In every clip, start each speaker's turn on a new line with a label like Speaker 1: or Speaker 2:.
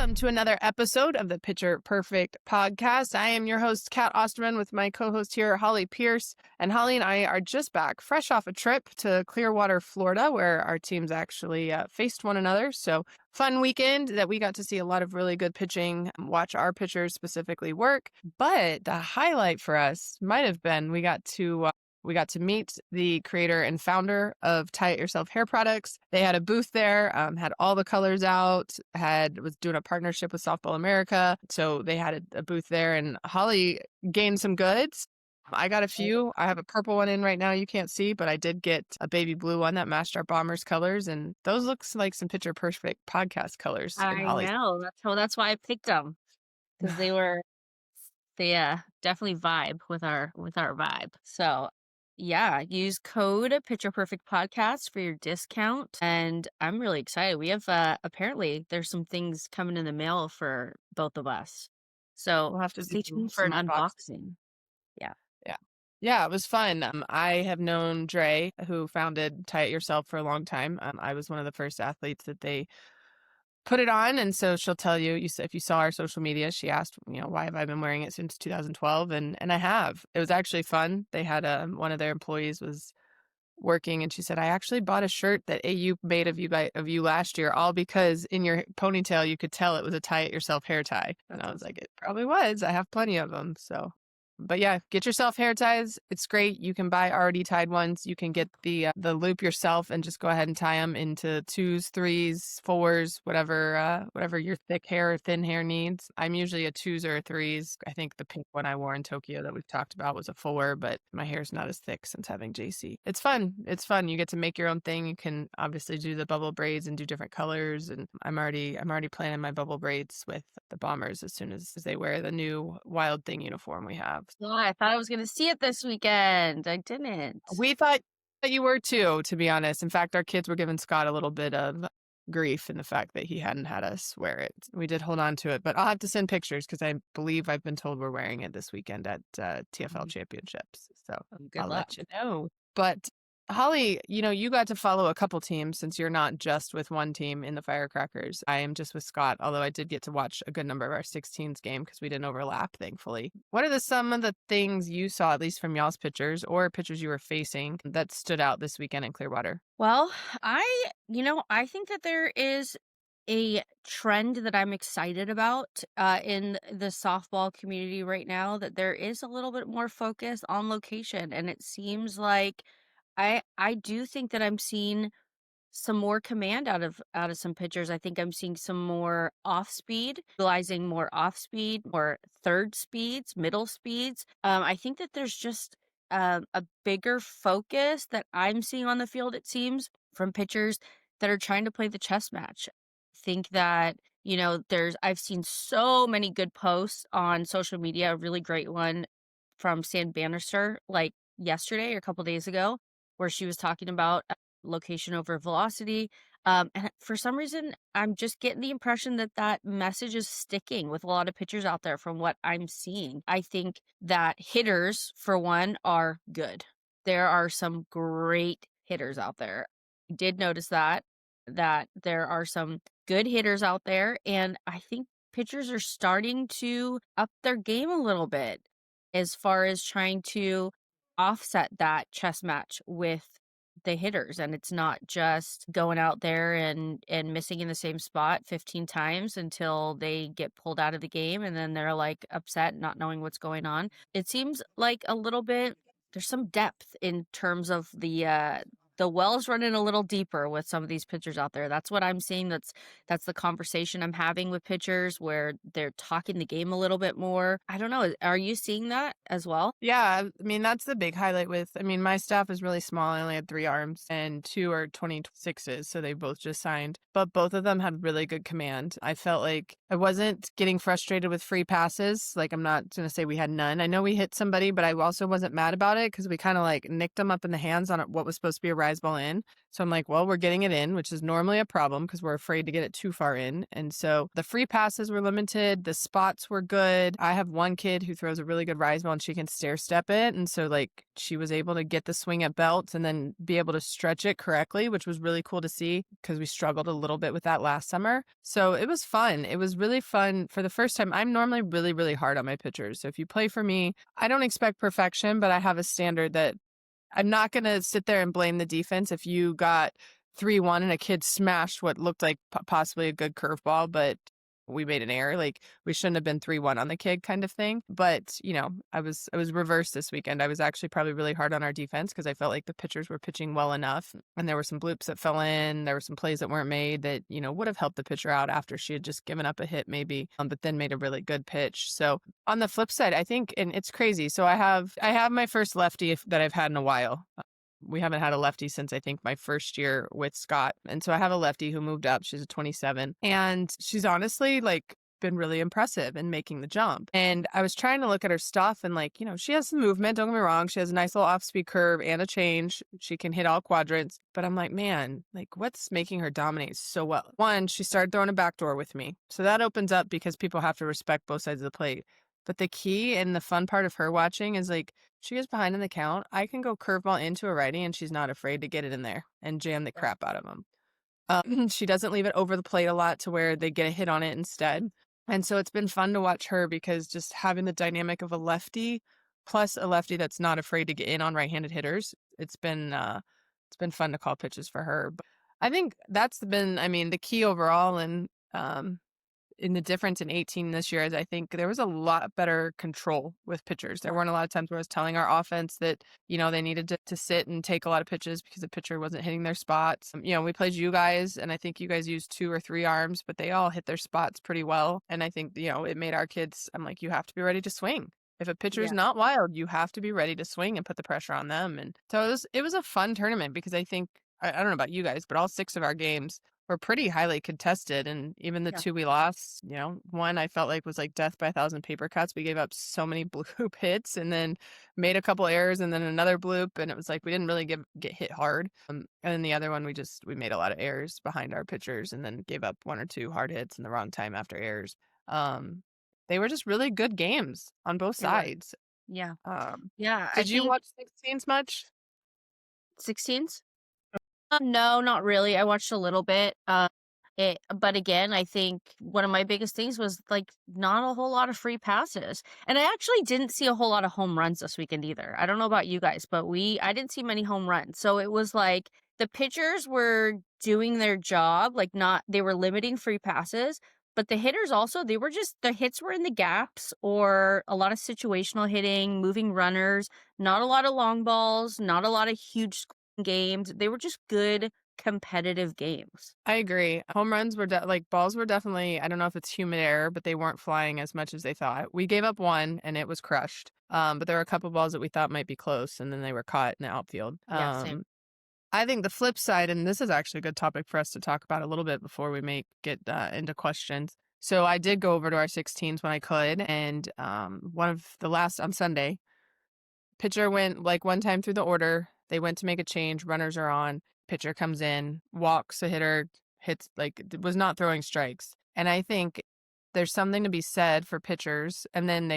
Speaker 1: welcome to another episode of the Pitcher Perfect podcast. I am your host, Kat Osterman, with my co-host here, Holly Pierce. And Holly and I are just back, fresh off a trip to Clearwater, Florida, where our teams actually faced one another. So fun weekend that we got to see a lot of really good pitching, watch our pitchers specifically work. But the highlight for us might have been we got to meet the creator and founder of Tie It Yourself Hair Products. They had a booth there, had all the colors out, was doing a partnership with Softball America. So they had a booth there, and Holly gained some goods. I got a few. I have a purple one in right now you can't see, but I did get a baby blue one that matched our Bombers colors, and those looks like some Pitcher Perfect podcast colors in
Speaker 2: I
Speaker 1: Holly's.
Speaker 2: know. That's why I picked them, because they definitely vibe with our vibe. So yeah, use code Picture Perfect Podcast for your discount. And I'm really excited. We have apparently there's some things coming in the mail for both of us. So
Speaker 1: We'll have to
Speaker 2: stay
Speaker 1: do
Speaker 2: tuned for
Speaker 1: some
Speaker 2: an
Speaker 1: unboxing.
Speaker 2: unboxing. Yeah.
Speaker 1: Yeah. Yeah, it was fun. I have known Dre, who founded Tie It Yourself, for a long time. I was one of the first athletes that they put it on. And so she'll tell you, if you saw our social media, she asked, why have I been wearing it since 2012? And I have. It was actually fun. They had one of their employees was working, and she said, I actually bought a shirt that AU made of you last year, all because in your ponytail you could tell it was a Tie It Yourself hair tie. And I was like, it probably was. I have plenty of them. So, but yeah, get yourself hair ties. It's great. You can buy already tied ones. You can get the loop yourself and just go ahead and tie them into 2s, 3s, 4s, whatever your thick hair or thin hair needs. I'm usually a 2s or a 3s. I think the pink one I wore in Tokyo that we've talked about was a 4, but my hair's not as thick since having JC. It's fun. It's fun. You get to make your own thing. You can obviously do the bubble braids and do different colors. And I'm already planning my bubble braids with the Bombers as soon as they wear the new Wild Thing uniform we have.
Speaker 2: Yeah, I thought I was going to see it this weekend. I didn't.
Speaker 1: We thought that you were too, to be honest. In fact, our kids were giving Scott a little bit of grief in the fact that he hadn't had us wear it. We did hold on to it, but I'll have to send pictures because I believe I've been told we're wearing it this weekend at TFL Championships. So
Speaker 2: Good
Speaker 1: I'll
Speaker 2: luck.
Speaker 1: let you know. But Holly, you got to follow a couple teams since you're not just with one team in the Firecrackers. I am just with Scott, although I did get to watch a good number of our 16s game because we didn't overlap, thankfully. What are some of the things you saw, at least from y'all's pitchers or pitchers you were facing, that stood out this weekend in Clearwater?
Speaker 2: Well, I think that there is a trend that I'm excited about in the softball community right now, that there is a little bit more focus on location. And it seems like I do think that I'm seeing some more command out of some pitchers. I think I'm seeing some more off speed, utilizing more off speed, more third speeds, middle speeds. I think that there's just a bigger focus that I'm seeing on the field, it seems, from pitchers that are trying to play the chess match. I think that, I've seen so many good posts on social media. A really great one from Stan Bannister, like yesterday or a couple days ago, where she was talking about location over velocity. And for some reason, I'm just getting the impression that that message is sticking with a lot of pitchers out there from what I'm seeing. I think that hitters, for one, are good. There are some great hitters out there. I did notice that there are some good hitters out there, and I think pitchers are starting to up their game a little bit as far as trying to offset that chess match with the hitters, and it's not just going out there and missing in the same spot 15 times until they get pulled out of the game, and then they're like upset, not knowing what's going on. It seems like a little bit there's some depth in terms of the well's running a little deeper with some of these pitchers out there. That's what I'm seeing. That's the conversation I'm having with pitchers, where they're talking the game a little bit more. I don't know. Are you seeing that as well?
Speaker 1: Yeah, I mean, that's the big highlight my staff is really small. I only had 3 arms and 2 are 26s, so they both just signed. But both of them had really good command. I felt like I wasn't getting frustrated with free passes. Like, I'm not going to say we had none. I know we hit somebody, but I also wasn't mad about it because we kind of like nicked them up in the hands on what was supposed to be a rise ball in. So I'm like, well, we're getting it in, which is normally a problem because we're afraid to get it too far in. And so the free passes were limited. The spots were good. I have one kid who throws a really good rise ball and she can stair step it. And so like she was able to get the swing at belts and then be able to stretch it correctly, which was really cool to see because we struggled a little bit with that last summer. So it was fun. It was really fun for the first time. I'm normally really, really hard on my pitchers. So if you play for me, I don't expect perfection, but I have a standard that I'm not going to sit there and blame the defense if you got 3-1 and a kid smashed what looked like possibly a good curveball, but we made an error. Like we shouldn't have been 3-1 on the kid kind of thing. But, I was reversed this weekend. I was actually probably really hard on our defense because I felt like the pitchers were pitching well enough. And there were some bloops that fell in. There were some plays that weren't made that, would have helped the pitcher out after she had just given up a hit maybe, but then made a really good pitch. So on the flip side, I think, and it's crazy. So I have my first lefty that I've had in a while. We haven't had a lefty since I think my first year with Scott. And so I have a lefty who moved up. She's a 27 and she's honestly like been really impressive in making the jump. And I was trying to look at her stuff and like, she has some movement. Don't get me wrong. She has a nice little off speed curve and a change. She can hit all quadrants. But I'm like, man, like what's making her dominate so well? One, she started throwing a backdoor with me. So that opens up because people have to respect both sides of the plate. But the key and the fun part of her watching is like she gets behind in the count. I can go curveball into a righty and she's not afraid to get it in there and jam the crap out of them. She doesn't leave it over the plate a lot to where they get a hit on it instead. And so it's been fun to watch her because just having the dynamic of a lefty plus a lefty that's not afraid to get in on right-handed hitters, it's been fun to call pitches for her. But I think that's been, the key overall and in the difference in 18 this year is I think there was a lot better control with pitchers. There weren't a lot of times where I was telling our offense that, they needed to sit and take a lot of pitches because the pitcher wasn't hitting their spots. We played you guys and I think you guys used 2 or 3 arms, but they all hit their spots pretty well. And I think, it made our kids, I'm like, you have to be ready to swing. If a pitcher's
Speaker 2: Yeah.
Speaker 1: not wild, you have to be ready to swing and put the pressure on them. And so it was a fun tournament because I think, I don't know about you guys, but all 6 of our games were pretty highly contested. And even the
Speaker 2: Yeah.
Speaker 1: 2 we lost, one I felt like was like death by a thousand paper cuts. We gave up so many bloop hits and then made a couple errors and then another bloop. And it was like we didn't really get hit hard. And then the other one, we made a lot of errors behind our pitchers and then gave up 1 or 2 hard hits in the wrong time after errors. They were just really good games on both
Speaker 2: They were.
Speaker 1: sides.
Speaker 2: Yeah.
Speaker 1: Um,
Speaker 2: Yeah. I
Speaker 1: did you
Speaker 2: think
Speaker 1: watch 16s much?
Speaker 2: 16s? No, not really. I watched a little bit. But again, I think one of my biggest things was like not a whole lot of free passes. And I actually didn't see a whole lot of home runs this weekend either. I don't know about you guys, but I didn't see many home runs. So it was like the pitchers were doing their job, like they were limiting free passes, but the hitters also, the hits were in the gaps or a lot of situational hitting, moving runners, not a lot of long balls, not a lot of huge games. They were just good competitive games.
Speaker 1: I agree. Home runs were balls were definitely, I don't know if it's human error, but they weren't flying as much as they thought. We gave up 1 and it was crushed. But there were a couple balls that we thought might be close and then they were caught in the outfield.
Speaker 2: Yeah, same.
Speaker 1: I think the flip side, and this is actually a good topic for us to talk about a little bit before we get into questions. So I did go over to our 16s when I could, and one of the last on Sunday, pitcher went like one time through the order. They went to make a change. Runners are on. Pitcher comes in, walks a hitter, hits was not throwing strikes. And I think there's something to be said for pitchers. And then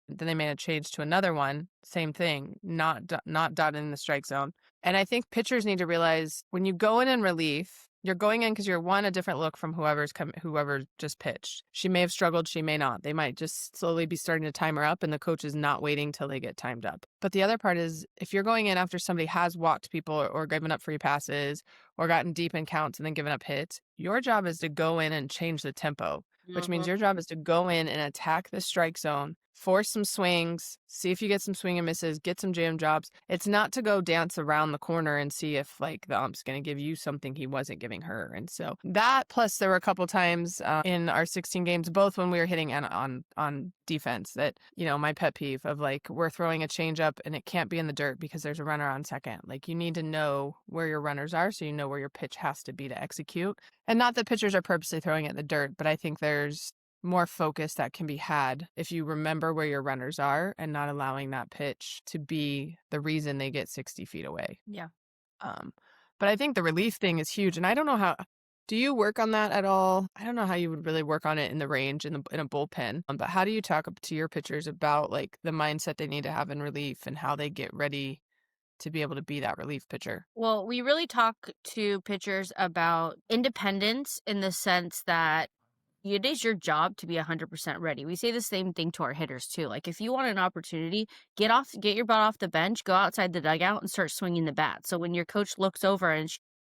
Speaker 1: they made a change to another one. Same thing, not dotted in the strike zone. And I think pitchers need to realize when you go in relief, you're going in because you're a different look from whoever just pitched. She may have struggled, she may not. They might just slowly be starting to time her up and the coach is not waiting till they get timed up. But the other part is if you're going in after somebody has walked people or given up free passes or gotten deep in counts and then given up hits, your job is to go in and change the tempo, which means your job is to go in and attack the strike zone, force some swings, see if you get some swing and misses, get some jam jobs. It's not to go dance around the corner and see if like the ump's going to give you something he wasn't giving her. And so that plus there were a couple times in our 16 games, both when we were hitting on defense that, my pet peeve of like we're throwing a change up and it can't be in the dirt because there's a runner on second. Like you need to know where your runners are so you know where your pitch has to be to execute. And not that pitchers are purposely throwing it in the dirt, but I think there's more focus that can be had if you remember where your runners are and not allowing that pitch to be the reason they get 60 feet away.
Speaker 2: Yeah.
Speaker 1: Um, But I think the relief thing is huge, and I don't know how do you work on that at all? I don't know how you would really work on it in the range in a bullpen, but how do you talk up to your pitchers about, like, the mindset they need to have in relief and how they get ready to be able to be that relief pitcher?
Speaker 2: Well, we really talk to pitchers about independence in the sense that it is your job to be 100% ready. We say the same thing to our hitters too. Like if you want an opportunity, get your butt off the bench, go outside the dugout and start swinging the bat. So when your coach looks over and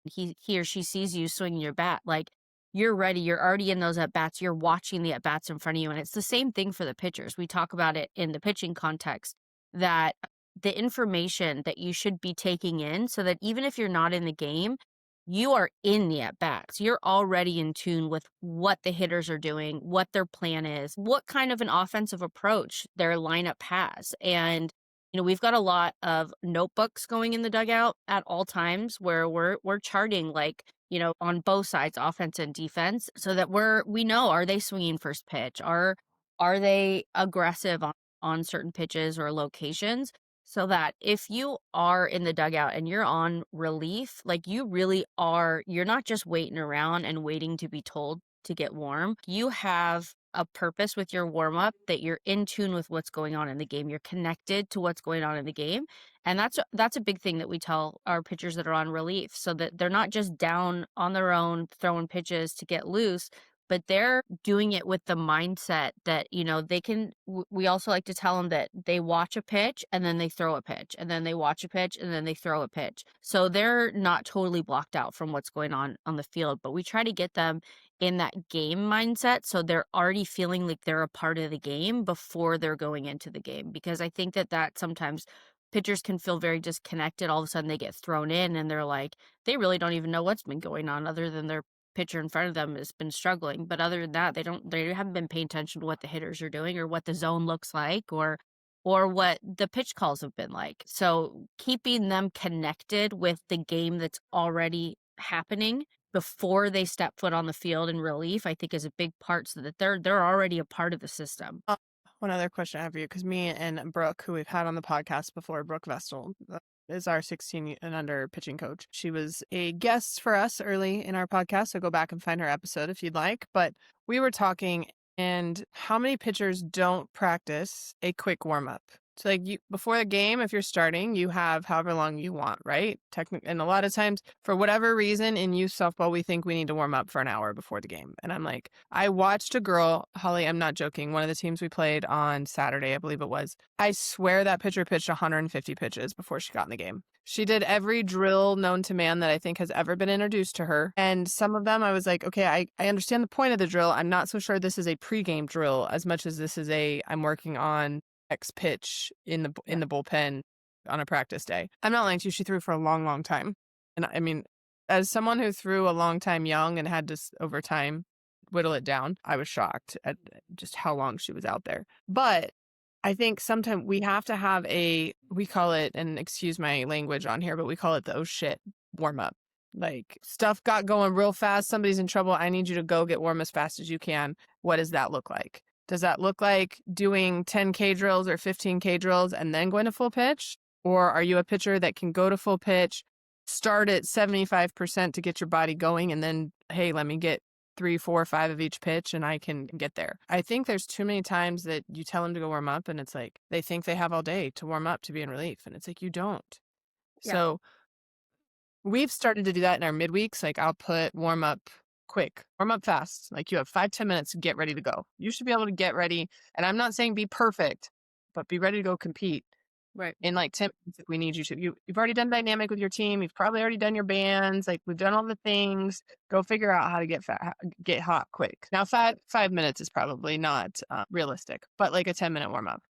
Speaker 2: he or she sees you swinging your bat, like you're ready, you're already in those at bats, you're watching the at bats in front of you. And it's the same thing for the pitchers. We talk about it in the pitching context that the information that you should be taking in so that even if you're not in the game, you are in the at bats. You're already in tune with what the hitters are doing, what their plan is, what kind of an offensive approach their lineup has. And we've got a lot of notebooks going in the dugout at all times where we're charting like, on both sides, offense and defense, so that we know, are they swinging first pitch? Are they aggressive on certain pitches or locations? So that if you are in the dugout and you're on relief, like you really are, you're not just waiting around and waiting to be told to get warm. You have a purpose with your warm up that you're in tune with what's going on in the game. You're connected to what's going on in the game. And that's a big thing that we tell our pitchers that are on relief so that they're not just down on their own throwing pitches to get loose, but they're doing it with the mindset that, they can. We also like to tell them that they watch a pitch and then they throw a pitch and then they watch a pitch and then they throw a pitch. So they're not totally blocked out from what's going on the field, but we try to get them in that game mindset. So they're already feeling like they're a part of the game before they're going into the game, because I think that sometimes pitchers can feel very disconnected. All of a sudden they get thrown in and they're like, they really don't even know what's been going on other than their pitcher in front of them has been struggling. But other than that, they haven't been paying attention to what the hitters are doing or what the zone looks like or what the pitch calls have been like. So keeping them connected with the game that's already happening before they step foot on the field in relief, I think is a big part so that they're already a part of the system.
Speaker 1: One other question I have for you, because me and Brooke, who we've had on the podcast before, Brooke Vestal, is our 16 and under pitching coach. She was a guest for us early in our podcast, so go back and find her episode if you'd like. But we were talking, and how many pitchers don't practice a quick warm up? So like before the game, if you're starting, you have however long you want, right? And a lot of times, for whatever reason, in youth softball, we think we need to warm up for an hour before the game. And I'm like, I watched a girl, Holly, I'm not joking, one of the teams we played on Saturday, I believe it was. I swear that pitcher pitched 150 pitches before she got in the game. She did every drill known to man that I think has ever been introduced to her. And some of them I was like, okay, I understand the point of the drill. I'm not so sure this is a pregame drill as much as this is I'm working on X pitch in the bullpen on a practice day. I'm not lying to you, she threw for a long, long time. And I mean, as someone who threw a long time young and had to over time whittle it down, I was shocked at just how long she was out there. But I think sometimes we have to have we call it, and excuse my language on here, but we call it the oh shit warm up. Like stuff got going real fast. Somebody's in trouble. I need you to go get warm as fast as you can. What does that look like? Does that look like doing 10K drills or 15K drills and then going to full pitch? Or are you a pitcher that can go to full pitch, start at 75% to get your body going, and then, hey, let me get 3, 4, 5 of each pitch and I can get there? I think there's too many times that you tell them to go warm up and it's like they think they have all day to warm up to be in relief. And it's like, you don't.
Speaker 2: Yeah.
Speaker 1: So we've started to do that in our midweeks. Like I'll put warm up quick, warm up fast. Like you have 5-10 minutes to get ready to go. You should be able to get ready. And I'm not saying be perfect, but be ready to go compete.
Speaker 2: Right.
Speaker 1: In like 10 minutes if we need you to. You've already done dynamic with your team. You've probably already done your bands. Like we've done all the things. Go figure out how to get hot quick. Now 5 minutes is probably not realistic, but like a 10-minute warm up.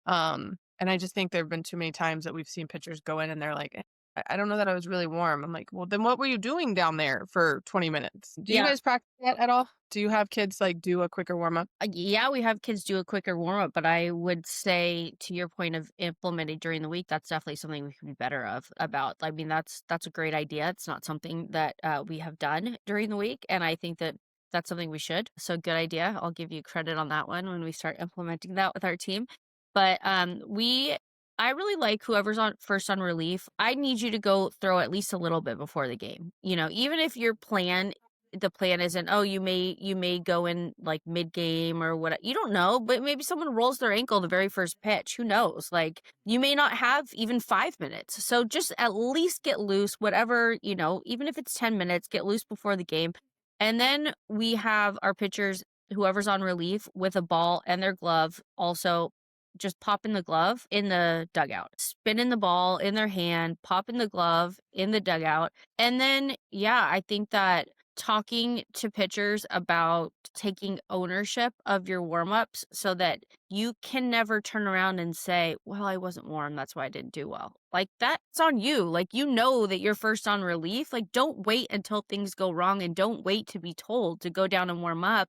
Speaker 1: And I just think there have been too many times that we've seen pitchers go in and they're like, I don't know that I was really warm. I'm like, well, then what were you doing down there for 20 minutes? Do you guys practice that at all? Do you have kids like do a quicker warm up?
Speaker 2: Yeah, we have kids do a quicker warm up, but I would say to your point of implementing during the week, that's definitely something we can be better about. I mean, that's a great idea. It's not something that we have done during the week, and I think that that's something we should. So good idea. I'll give you credit on that one when we start implementing that with our team. But we I really like whoever's on first on relief. I need you to go throw at least a little bit before the game. Even if the plan isn't, oh, you may go in like mid game or what, you don't know, but maybe someone rolls their ankle the very first pitch. Who knows? Like you may not have even 5 minutes. So just at least get loose, whatever, even if it's 10 minutes, get loose before the game. And then we have our pitchers, whoever's on relief with a ball and their glove, also just pop in the glove in the dugout, spin in the ball in their hand, pop in the glove in the dugout. And then, yeah, I think that talking to pitchers about taking ownership of your warm-ups so that you can never turn around and say, well, I wasn't warm. That's why I didn't do well. Like that's on you. Like, that you're first on relief. Like, don't wait until things go wrong and don't wait to be told to go down and warm up.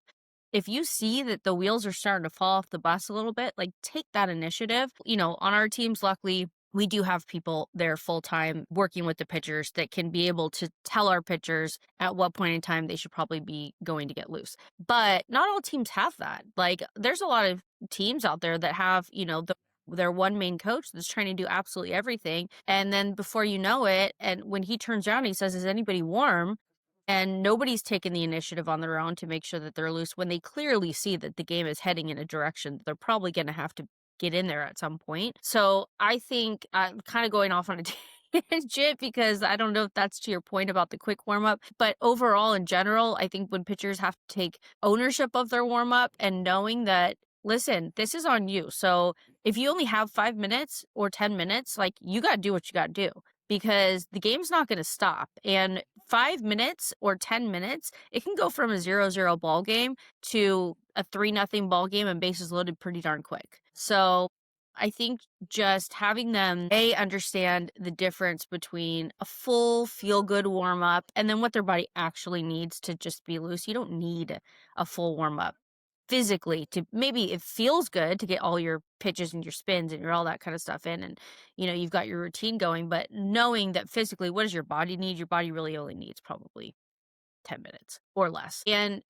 Speaker 2: If you see that the wheels are starting to fall off the bus a little bit, like take that initiative. On our teams, luckily, we do have people there full time working with the pitchers that can be able to tell our pitchers at what point in time they should probably be going to get loose. But not all teams have that. Like there's a lot of teams out there that have, their one main coach that's trying to do absolutely everything. And then before you know it, and when he turns around, he says, is anybody warm? And nobody's taken the initiative on their own to make sure that they're loose when they clearly see that the game is heading in a direction that they're probably going to have to get in there at some point. So I think I'm kind of going off on a tangent because I don't know if that's to your point about the quick warm up, but overall in general, I think when pitchers have to take ownership of their warm up and knowing that, listen, this is on you. So if you only have 5 minutes or 10 minutes, like you got to do what you got to do because the game's not going to stop. And 5 minutes or 10 minutes, it can go from a 0-0 ball game to a 3-0 ball game and bases loaded pretty darn quick. So I think just having them understand the difference between a full feel good warm up and then what their body actually needs to just be loose. You don't need a full warm up physically to, maybe it feels good to get all your pitches and your spins and your all that kind of stuff in, and you've got your routine going, but knowing that physically, what does your body need? Your body really only needs probably 10 minutes or less. And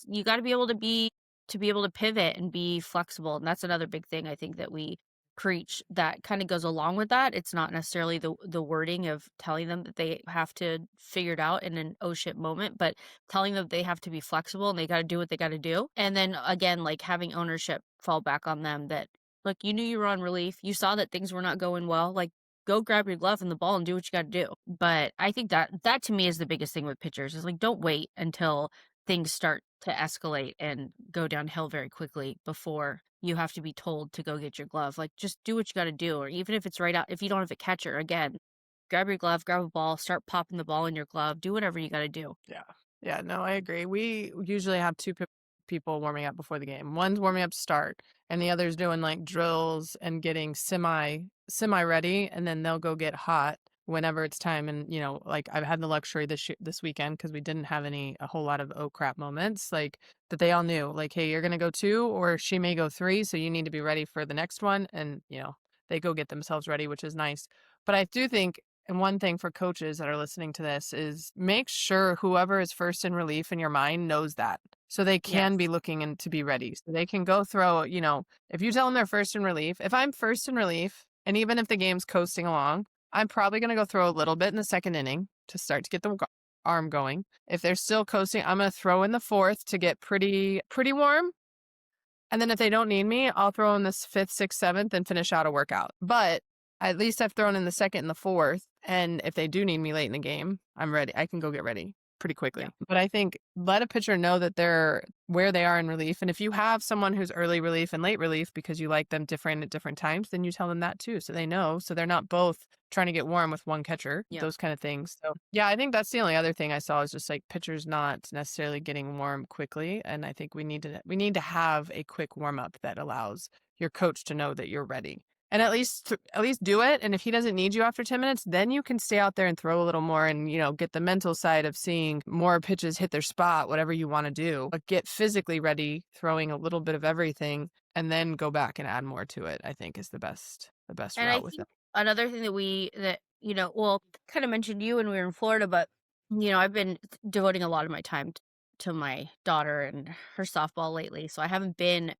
Speaker 2: you got to be able to pivot and be flexible. And that's another big thing I think that we preach that kind of goes along with that. It's not necessarily the wording of telling them that they have to figure it out in an oh shit moment, but telling them they have to be flexible and they got to do what they got to do. And then again, like having ownership fall back on them that, look, you knew you were on relief. You saw that things were not going well. Like, go grab your glove and the ball and do what you got to do. But I think that to me is the biggest thing with pitchers is like, don't wait until things start to escalate and go downhill very quickly before you have to be told to go get your glove. Like, just do what you got to do. Or even if it's right out, if you don't have a catcher, again, grab your glove, grab a ball, start popping the ball in your glove, do whatever you got to do.
Speaker 1: Yeah. Yeah, no, I agree. We usually have two people warming up before the game. One's warming up to start, and the other's doing like drills and getting semi ready, and then they'll go get hot whenever it's time. And like I've had the luxury this weekend because we didn't have a whole lot of oh crap moments, like that they all knew, like, hey, you're gonna go 2 or she may go 3, so you need to be ready for the next one. And they go get themselves ready, which is nice. But I do think, and one thing for coaches that are listening to this is make sure whoever is first in relief in your mind knows that. So they can be
Speaker 2: Yes.
Speaker 1: looking and to be ready. So they can go throw, if you tell them they're first in relief, if I'm first in relief, and even if the game's coasting along, I'm probably going to go throw a little bit in the second inning to start to get the arm going. If they're still coasting, I'm going to throw in the fourth to get pretty warm. And then if they don't need me, I'll throw in this fifth, sixth, seventh and finish out a workout. But at least I've thrown in the second and the fourth. And if they do need me late in the game, I'm ready. I can go get ready pretty quickly.
Speaker 2: Yeah.
Speaker 1: But I think let a pitcher know that they're where they are in relief. And if you have someone who's early relief and late relief because you like them different at different times, then you tell them that too. So they know. So they're not both trying to get warm with one catcher,
Speaker 2: Yeah.
Speaker 1: those kind of things. So yeah, I think that's the only other thing I saw is just like pitchers not necessarily getting warm quickly. And I think we need to have a quick warm up that allows your coach to know that you're ready. And at least do it. And if he doesn't need you after 10 minutes, then you can stay out there and throw a little more and, get the mental side of seeing more pitches hit their spot, whatever you want to do. But get physically ready, throwing a little bit of everything, and then go back and add more to it, I think is the best
Speaker 2: And I
Speaker 1: route with
Speaker 2: think
Speaker 1: it.
Speaker 2: another thing well, kind of mentioned you when we were in Florida, but I've been devoting a lot of my time to my daughter and her softball lately. So I haven't been,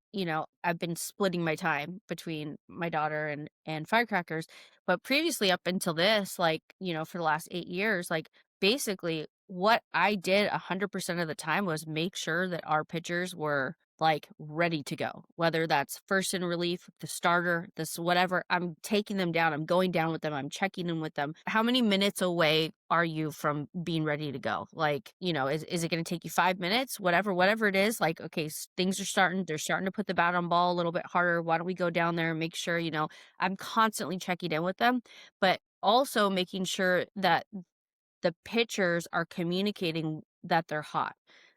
Speaker 2: I've been splitting my time between my daughter and firecrackers. But previously up until this, like, for the last 8 years, like basically what I did 100% of the time was make sure that our pitchers were like ready to go. Whether that's first in relief, the starter, this whatever, I'm taking them down. I'm going down with them. I'm checking in with them. How many minutes away are you from being ready to go? Like, is it going to take you 5 minutes? Whatever it is. Like, okay, things are they're starting to put the bat on ball a little bit harder. Why don't we go down there and make sure, I'm constantly checking in with them, but also making sure that the pitchers are communicating that they're hot.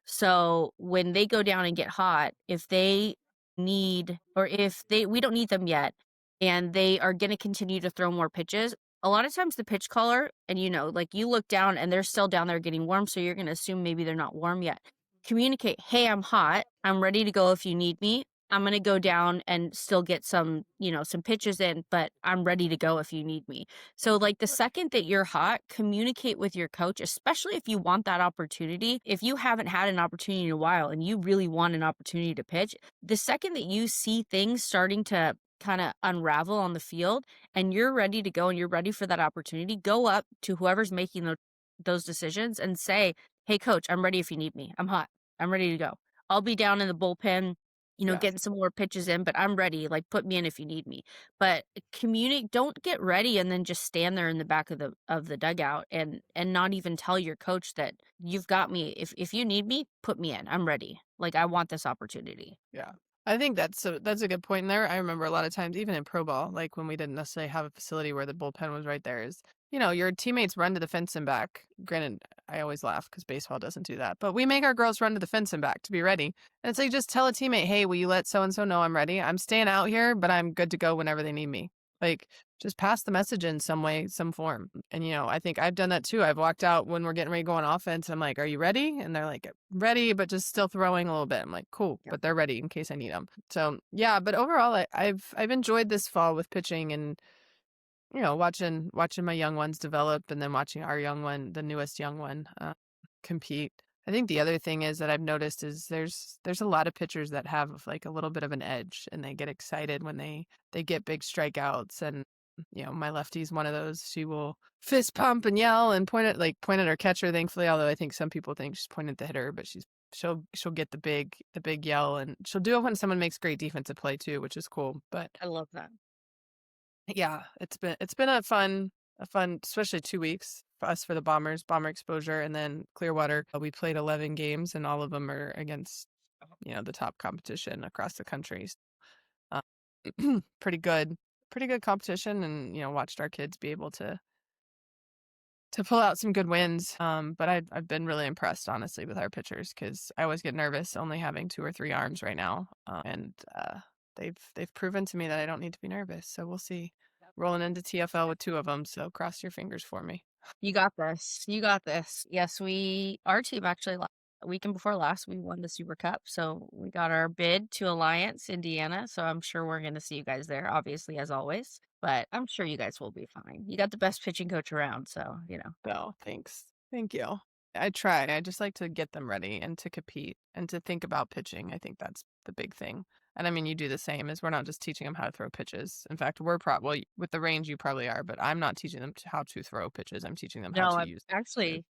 Speaker 2: So when they go down and get hot, if they need, or if we don't need them yet, and they are going to continue to throw more pitches, a lot of times the pitch caller, and like you look down and they're still down there getting warm. So you're going to assume maybe they're not warm yet. Communicate, hey, I'm hot. I'm ready to go if you need me. I'm going to go down and still get some pitches in, but I'm ready to go if you need me. So, like, the second that you're hot, communicate with your coach, especially if you want that opportunity. If you haven't had an opportunity in a while and you really want an opportunity to pitch, the second that you see things starting to kind of unravel on the field and you're ready to go and you're ready for that opportunity, go up to whoever's making those decisions and say, hey, coach, I'm ready if you need me. I'm hot. I'm ready to go. I'll be down in the bullpen,
Speaker 1: Yes.
Speaker 2: getting some more pitches in, but I'm ready. Like, put me in if you need me. But communicate, don't get ready and then just stand there in the back of the dugout and not even tell your coach that you've got me. If you need me, put me in. I'm ready. Like, I want this opportunity.
Speaker 1: Yeah. I think that's a good point there. I remember a lot of times, even in pro ball, like when we didn't necessarily have a facility where the bullpen was right there, is your teammates run to the fence and back. Granted, I always laugh because baseball doesn't do that, but we make our girls run to the fence and back to be ready. And it's like, just tell a teammate, hey, will you let so and so know I'm ready? I'm staying out here, but I'm good to go whenever they need me. Like, just pass the message in some way, some form. And, I think I've done that too. I've walked out when we're getting ready to go on offense. And I'm like, are you ready? And they're like, ready, but just still throwing a little bit. I'm like, cool,
Speaker 2: Yeah.
Speaker 1: but they're ready in case I need them. So yeah, but overall, I've enjoyed this fall with pitching and, watching my young ones develop and then watching our young one, the newest young one, compete. I think the other thing is that I've noticed is there's a lot of pitchers that have like a little bit of an edge and they get excited when they get big strikeouts. And my lefty's one of those. She will fist pump and yell and point at her catcher, thankfully, although I think some people think she's pointing at the hitter, but she'll get the big yell, and she'll do it when someone makes great defensive play too, which is cool. But
Speaker 2: I love that.
Speaker 1: yeah, it's been a fun, especially 2 weeks for us for the bomber exposure, and then Clearwater. We played 11 games, and all of them are against the top competition across the country. Uh, pretty good competition, and watched our kids be able to pull out some good wins. But I've been really impressed, honestly, with our pitchers because I always get nervous only having 2 or 3 arms right now, and they've proven to me that I don't need to be nervous. So we'll see. Rolling into TFL with 2 of them, so cross your fingers for me.
Speaker 2: You got this. You got this. Yes, our team actually, weekend before last, we won the Super Cup. So we got our bid to Alliance, Indiana. So I'm sure we're going to see you guys there, obviously, as always. But I'm sure you guys will be fine. You got the best pitching coach around. So.
Speaker 1: So thanks, thank you. I try. I just like to get them ready and to compete and to think about pitching. I think that's the big thing. And I mean, you do the same. Is we're not just teaching them how to throw pitches. In fact, with the range you probably are, but I'm not teaching them how to throw pitches. I'm teaching them how
Speaker 2: No,
Speaker 1: to
Speaker 2: I'm
Speaker 1: use pitches.
Speaker 2: actually,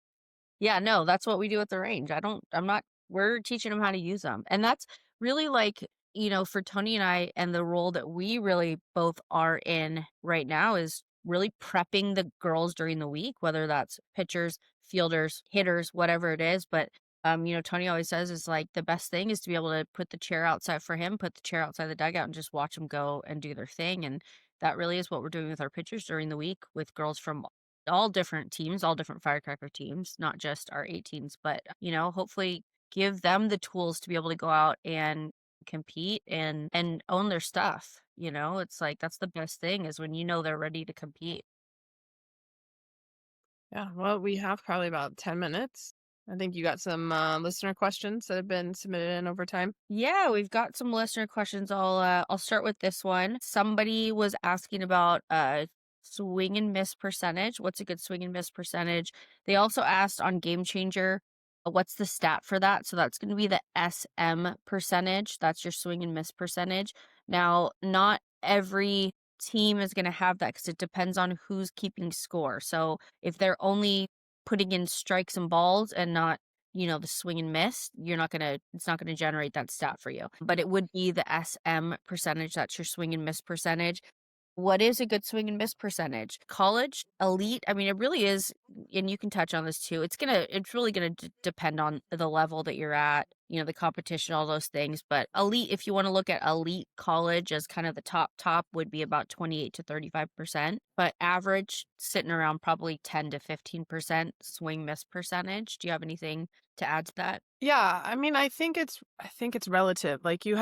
Speaker 2: yeah, no, that's what we do at the range. I'm not, we're teaching them how to use them. And that's really like, for Tony and I, and the role that we really both are in right now is really prepping the girls during the week, whether that's pitchers, fielders, hitters, whatever it is. But, Tony always says is like the best thing is to be able to put the chair outside for him, put the chair outside the dugout and just watch them go and do their thing. And that really is what we're doing with our pitchers during the week with girls from all different teams, all different firecracker teams, not just our 18s, but hopefully give them the tools to be able to go out and compete and own their stuff. It's like that's the best thing is when they're ready to compete.
Speaker 1: Yeah. Well, we have probably about 10 minutes. I think you got some listener questions that have been submitted in over time.
Speaker 2: Yeah, we've got some listener questions. I'll start with this one. Somebody was asking about swing and miss percentage. What's a good swing and miss percentage? They also asked on Game Changer What's the stat for that? So that's going to be the SM percentage. That's your swing and miss percentage. Now, not every team is going to have that because it depends on who's keeping score. So if they're only putting in strikes and balls and not, the swing and miss, it's not going to generate that stat for you. But it would be the SM percentage. That's your swing and miss percentage. What is a good swing and miss percentage? College, elite, I mean, it really is, and you can touch on this too. It's really gonna depend on the level that you're at, the competition, all those things. But elite, if you want to look at elite college as kind of the top, would be about 28 to 35%. But average, sitting around probably 10 to 15% swing miss percentage. Do you have anything to add to that?
Speaker 1: Yeah, I mean, I think it's relative. Like you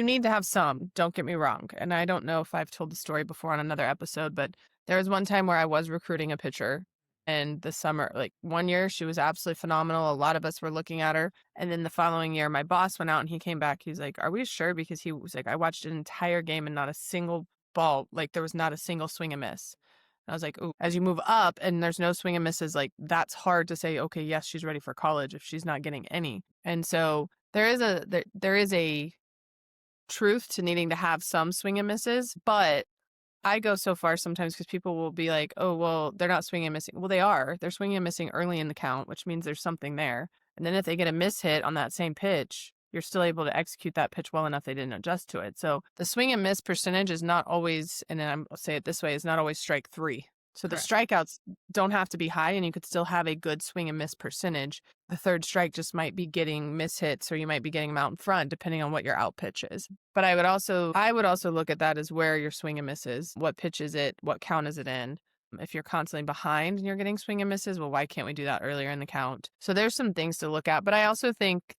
Speaker 1: need to have some, don't get me wrong. And I don't know if I've told the story before on another episode, but there was one time where I was recruiting a pitcher and the summer, like one year she was absolutely phenomenal. A lot of us were looking at her. And then the following year my boss went out and he came back. He's like, "Are we sure?" Because he was like, "I watched an entire game and not a single ball, like there was not a single swing and miss." I was like, "Ooh, as you move up and there's no swing and misses, like that's hard to say, okay, yes, she's ready for college if she's not getting any." And so there is a truth to needing to have some swing and misses, but I go so far sometimes because people will be like, "Oh, well, they're not swinging and missing." Well, they are. They're swinging and missing early in the count, which means there's something there. And then if they get a miss hit on that same pitch, you're still able to execute that pitch well enough they didn't adjust to it. So the swing and miss percentage is not always, and I'll say it this way, is not always strike three. So the
Speaker 2: Correct.
Speaker 1: strikeouts don't have to be high, and you could still have a good swing and miss percentage. The third strike just might be getting miss hits, or you might be getting them out in front, depending on what your out pitch is. But I would also look at that as where your swing and miss is. What pitch is it? What count is it in? If you're constantly behind and you're getting swing and misses, well, why can't we do that earlier in the count? So there's some things to look at. But I also think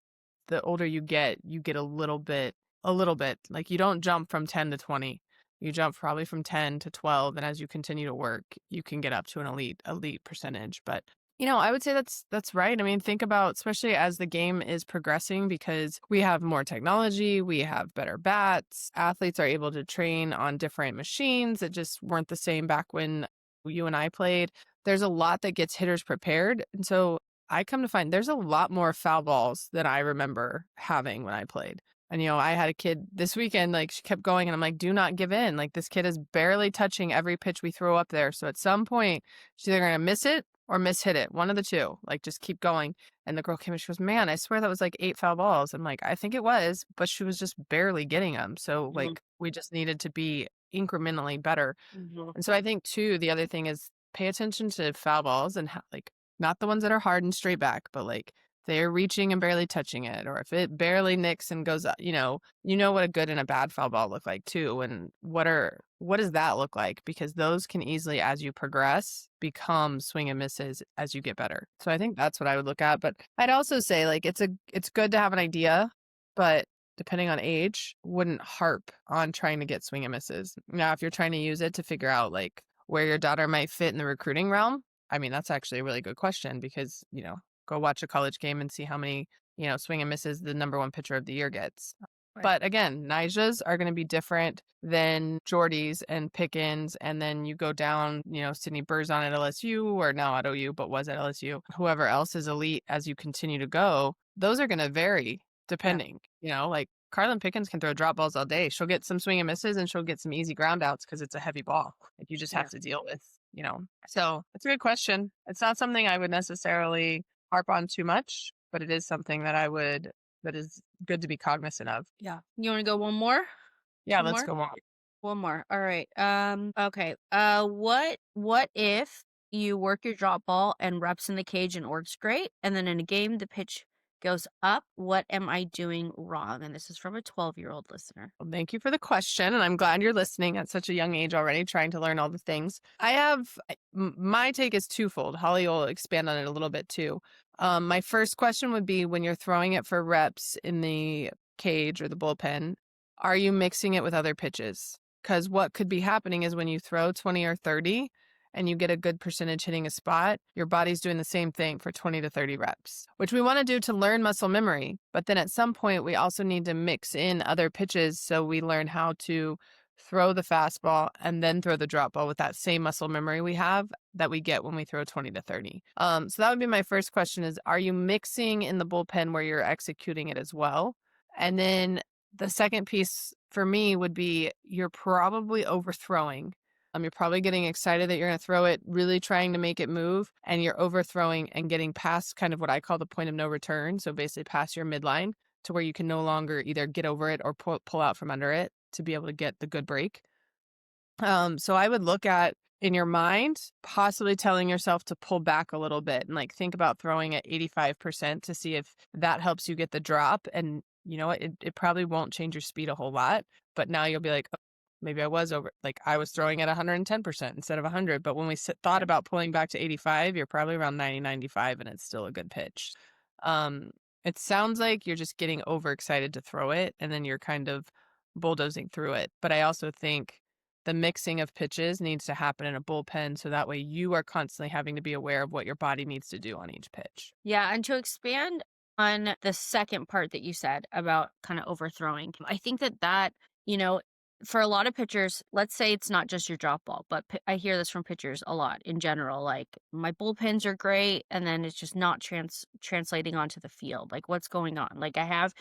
Speaker 1: the older you get a little bit. Like you don't jump from 10 to 20. You jump probably from 10 to 12. And as you continue to work, you can get up to an elite percentage. But I would say that's right. I mean, think about, especially as the game is progressing, because we have more technology, we have better bats, athletes are able to train on different machines that just weren't the same back when you and I played. There's a lot that gets hitters prepared. And so I come to find there's a lot more foul balls than I remember having when I played. And, I had a kid this weekend, like she kept going and I'm like, do not give in. Like this kid is barely touching every pitch we throw up there. So at some point, she's either going to miss it or miss-hit it, one of the two, like just keep going. And the girl came and she goes, "Man, I swear that was like 8 foul balls." I'm like, "I think it was, but she was just barely getting them." So
Speaker 2: Mhm.
Speaker 1: like we just needed to be incrementally better.
Speaker 2: Mhm.
Speaker 1: And so I think too, the other thing is pay attention to foul balls and like not the ones that are hard and straight back, but like they're reaching and barely touching it, or if it barely nicks and goes up, you know what a good and a bad foul ball look like too, and what does that look like? Because those can easily, as you progress, become swing and misses as you get better. So I think that's what I would look at. But I'd also say like it's good to have an idea, but depending on age, wouldn't harp on trying to get swing and misses. Now, if you're trying to use it to figure out like where your daughter might fit in the recruiting realm, I mean, that's actually a really good question because, go watch a college game and see how many, swing and misses the number one pitcher of the year gets.
Speaker 2: Right.
Speaker 1: But again, Nijas are going to be different than Jordy's and Pickens. And then you go down, Sydney Berzon at LSU or now at OU, but was at LSU. Whoever else is elite as you continue to go, those are going to vary
Speaker 2: Yeah.
Speaker 1: depending, like Carlin Pickens can throw drop balls all day. She'll get some swing and misses and she'll get some easy ground outs because it's a heavy ball that you just
Speaker 2: Yeah.
Speaker 1: have to deal with. So it's a good question. It's not something I would necessarily harp on too much, but it is something that is good to be cognizant of.
Speaker 2: Yeah. You want to go one more?
Speaker 1: Yeah,
Speaker 2: Two
Speaker 1: let's
Speaker 2: more?
Speaker 1: go on.
Speaker 2: One more. All right. Okay. What if you work your drop ball and reps in the cage and works great, and then in a game the pitch goes up? What am I doing wrong? And this is from a 12-year-old listener.
Speaker 1: Well, thank you for the question, and I'm glad you're listening at such a young age already, trying to learn all the things. My take is twofold. Holly will expand on it a little bit too. My first question would be when you're throwing it for reps in the cage or the bullpen, are you mixing it with other pitches? Because what could be happening is when you throw 20 or 30 and you get a good percentage hitting a spot, your body's doing the same thing for 20 to 30 reps, which we want to do to learn muscle memory. But then at some point, we also need to mix in other pitches so we learn how to throw the fastball and then throw the drop ball with that same muscle memory we have that we get when we throw 20 to 30. So that would be my first question is, are you mixing in the bullpen where you're executing it as well? And then the second piece for me would be you're probably overthrowing. You're probably getting excited that you're going to throw it, really trying to make it move, and you're overthrowing and getting past kind of what I call the point of no return. So basically past your midline to where you can no longer either get over it or pull out from under it to be able to get the good break. So I would look at in your mind, possibly telling yourself to pull back a little bit and like think about throwing at 85% to see if that helps you get the drop. And you know what? It probably won't change your speed a whole lot, but now you'll be like, "Oh, maybe I was over, like I was throwing at 110% instead of 100." But when we thought about pulling back to 85, you're probably around 90, 95, and it's still a good pitch. Um, it sounds like you're just getting overexcited to throw it and then you're kind of bulldozing through it. But I also think the mixing of pitches needs to happen in a bullpen so that way you are constantly having to be aware of what your body needs to do on each pitch.
Speaker 2: Yeah, and to expand on the second part that you said about kind of overthrowing, I think that, you know, for a lot of pitchers, let's say it's not just your drop ball, but I hear this from pitchers a lot in general. Like my bullpens are great, and then it's just not translating onto the field. Like what's going on? Like I have,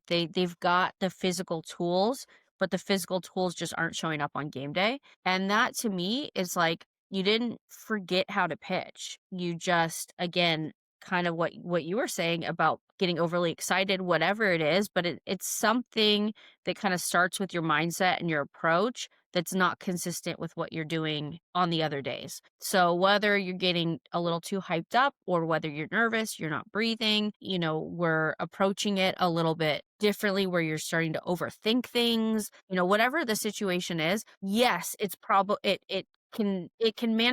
Speaker 2: they've got the physical tools, but the physical tools just aren't showing up on game day, and that to me is like you didn't forget how to pitch. You just again kind of what you were saying about getting overly excited, whatever it is, but it's something that kind of starts with your mindset and your approach that's not consistent with what you're doing on the other days. So whether you're getting a little too hyped up or whether you're nervous, you're not breathing, we're approaching it a little bit differently where you're starting to overthink things, whatever the situation is, yes, it's probably it can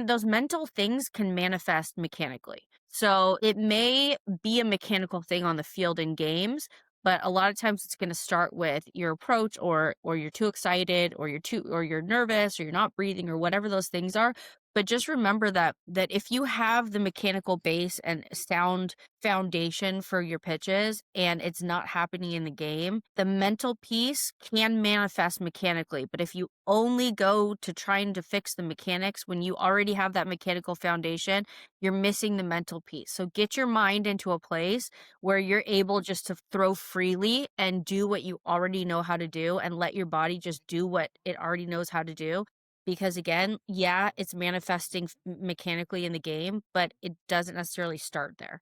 Speaker 2: those mental things can manifest mechanically. So it may be a mechanical thing on the field in games, but a lot of times it's going to start with your approach or you're too excited or you're nervous or you're not breathing or whatever those things are. But just remember that if you have the mechanical base and sound foundation for your pitches and it's not happening in the game, the mental piece can manifest mechanically. But if you only go to trying to fix the mechanics when you already have that mechanical foundation, you're missing the mental piece. So get your mind into a place where you're able just to throw freely and do what you already know how to do and let your body just do what it already knows how to do. Because again, yeah, it's manifesting mechanically in the game, but it doesn't necessarily start there.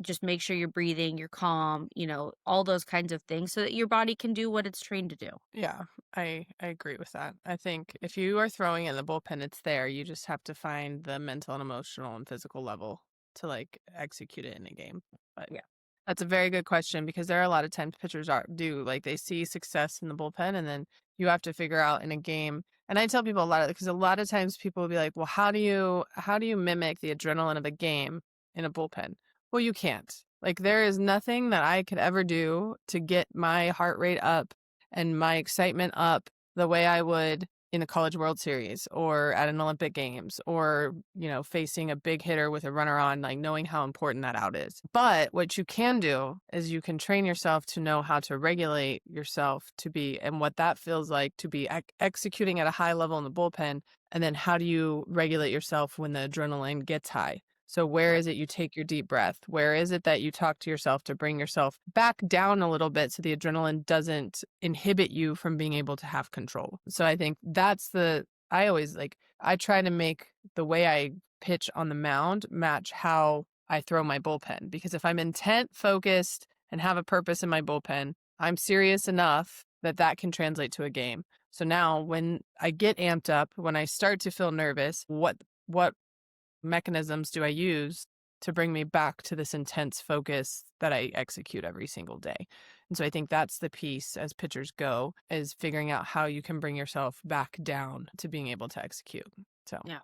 Speaker 2: Just make sure you're breathing, you're calm, all those kinds of things so that your body can do what it's trained to do.
Speaker 1: Yeah, I agree with that. I think if you are throwing in the bullpen, it's there. You just have to find the mental and emotional and physical level to like execute it in a game. But
Speaker 2: Yeah.
Speaker 1: that's a very good question because there are a lot of times pitchers do like they see success in the bullpen and then you have to figure out in a game. And I tell people a lot of because a lot of times people will be like, well, how do you mimic the adrenaline of a game in a bullpen? Well, you can't. Like there is nothing that I could ever do to get my heart rate up and my excitement up the way I would in a College World Series or at an Olympic Games or, facing a big hitter with a runner on, like knowing how important that out is. But what you can do is you can train yourself to know how to regulate yourself to be and what that feels like to be executing at a high level in the bullpen. And then how do you regulate yourself when the adrenaline gets high? So where is it you take your deep breath? Where is it that you talk to yourself to bring yourself back down a little bit so the adrenaline doesn't inhibit you from being able to have control? So I think I try to make the way I pitch on the mound match how I throw my bullpen. Because if I'm intent, focused, and have a purpose in my bullpen, I'm serious enough that that can translate to a game. So now when I get amped up, when I start to feel nervous, what mechanisms do I use to bring me back to this intense focus that I execute every single day? And so I think that's the piece as pitchers go is figuring out how you can bring yourself back down to being able to execute. So
Speaker 2: Yeah.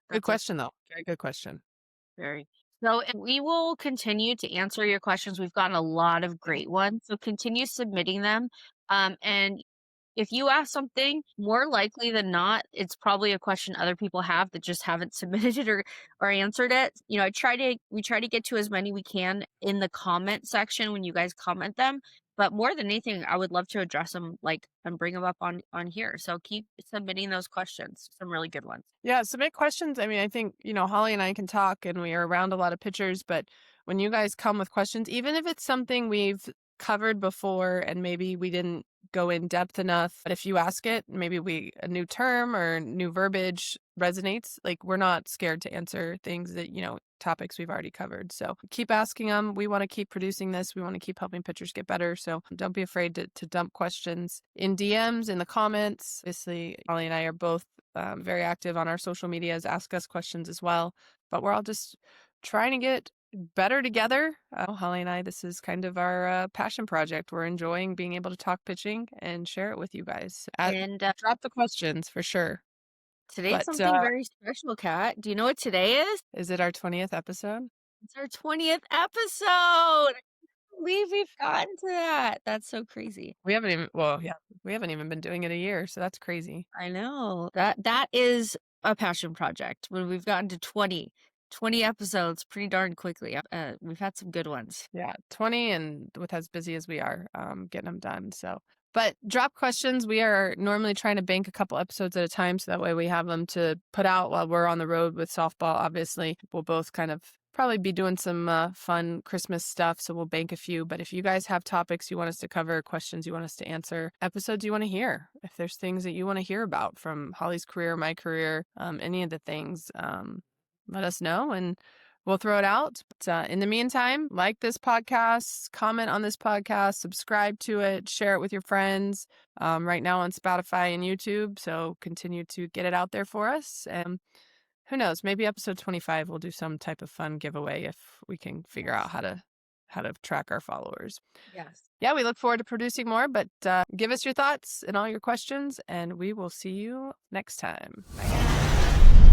Speaker 1: good
Speaker 2: That's
Speaker 1: question though. Very good question.
Speaker 2: very. So we will continue to answer your questions. We've gotten a lot of great ones. So continue submitting them. And if you ask something, more likely than not, it's probably a question other people have that just haven't submitted it or answered it. We try to get to as many we can in the comment section when you guys comment them. But more than anything, I would love to address them, like, and bring them up on here. So keep submitting those questions. Some really good ones.
Speaker 1: Yeah, submit questions. I mean, I think, Holly and I can talk and we are around a lot of pictures, but when you guys come with questions, even if it's something we've covered before and maybe we didn't go in depth enough, but if you ask it, maybe a new term or new verbiage resonates, like we're not scared to answer things that, topics we've already covered. So keep asking them. We want to keep producing this. We want to keep helping pitchers get better. So don't be afraid to dump questions in DMs, in the comments. Obviously, Holly and I are both very active on our social medias. Ask us questions as well. But we're all just trying to get better together. Holly and I, this is kind of our passion project. We're enjoying being able to talk pitching and share it with you guys.
Speaker 2: And
Speaker 1: Drop the questions for sure.
Speaker 2: today's
Speaker 1: But
Speaker 2: something very special, Kat. Do you know what today is?
Speaker 1: is it our 20th episode?
Speaker 2: It's our 20th episode. I can't believe we've gotten to that. That's so crazy.
Speaker 1: We haven't even been doing it a year, so that's crazy.
Speaker 2: I know. That is a passion project. When we've gotten to 20 episodes pretty darn quickly. We've had some good ones.
Speaker 1: Yeah, 20, and with as busy as we are, getting them done. So, but drop questions. We are normally trying to bank a couple episodes at a time, so that way we have them to put out while we're on the road with softball. Obviously, we'll both kind of probably be doing some fun Christmas stuff, so we'll bank a few. But if you guys have topics you want us to cover, questions you want us to answer, episodes you want to hear, if there's things that you want to hear about from Holly's career, my career, any of the things, let us know and we'll throw it out. But in the meantime, like this podcast, comment on this podcast, subscribe to it, share it with your friends. Right now on Spotify and YouTube. So continue to get it out there for us. And who knows, maybe episode 25 we'll do some type of fun giveaway if we can figure out how to track our followers.
Speaker 2: Yes.
Speaker 1: Yeah, we look forward to producing more, but give us your thoughts and all your questions, and we will see you next time. Bye.